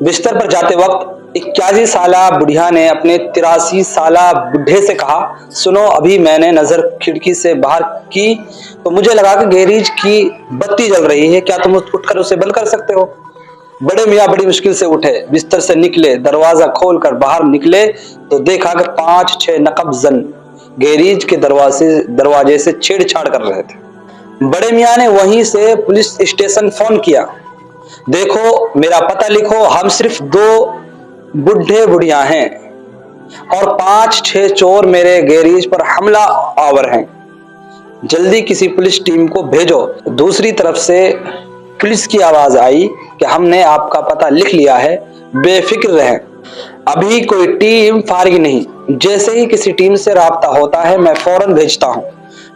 बिस्तर पर जाते वक्त 81 साला बुढ़िया ने अपने 83 साला बुढ़े से कहा, सुनो, अभी मैंने नजर खिड़की से बाहर की तो मुझे लगा कि गैरेज की बत्ती जल रही है, क्या तुम उठकर उसे बंद कर सकते हो? बड़े मियाँ बड़ी मुश्किल से उठे, बिस्तर से निकले, दरवाजा खोलकर बाहर निकले तो देखा कि 5-6 नकबजन गैरेज के दरवाजे से छेड़छाड़ कर रहे थे। बड़े मियाँ ने वहीं से पुलिस स्टेशन फोन किया, देखो मेरा पता लिखो, हम सिर्फ 2 बुढ़े बुढ़िया हैं और 5-6 चोर मेरे गैरेज पर हमला आवर हैं, जल्दी किसी पुलिस टीम को भेजो। दूसरी तरफ से पुलिस की आवाज आई कि हमने आपका पता लिख लिया है, बेफिक्र रहें, अभी कोई टीम फारिग नहीं, जैसे ही किसी टीम से राब्ता होता है मैं फौरन भेजता हूं।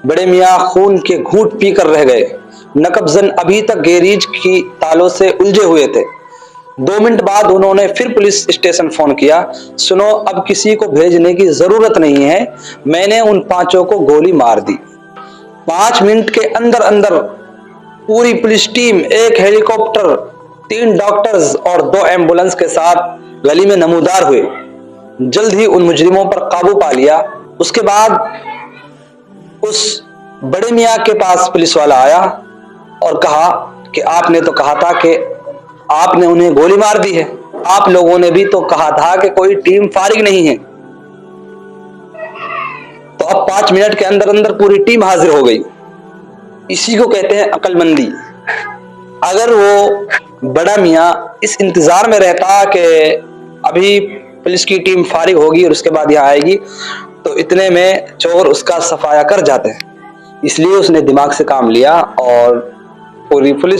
बड़े मियाँ खून के घूंट पीकर रह गए। नकबजन अभी तक गैरेज की तालों से उलझे हुए थे। 2 मिनट बाद उन्होंने फिर पुलिस स्टेशन फोन किया, सुनो, अब किसी को भेजने की जरूरत नहीं है, मैंने उन 5 को गोली मार दी। 5 मिनट के अंदर अंदर पूरी पुलिस टीम, 1 हेलीकॉप्टर, 3 डॉक्टर्स और 2 एम्बुलेंस के साथ गली में नमूदार हुए। जल्द ही उन मुजरिमों पर काबू पा लिया। उसके बाद उस बड़े मियाँ के पास पुलिस वाला आया और कहा कि आपने तो कहा था कि आपने उन्हें गोली मार दी है, आप लोगों ने भी तो कहा था कि कोई टीम फारिग नहीं है। तो अब 5 मिनट के अंदर अंदर पूरी टीम हाजिर हो गई। इसी को कहते हैं अक्लमंदी। अगर वो बड़ा मियाँ इस इंतजार में रहता कि अभी पुलिस की टीम फारिग होगी और उसके बाद यहाँ आएगी, तो इतने में चोर उसका सफाया कर जाते हैं। इसलिए उसने दिमाग से काम लिया और पूरी पुलिस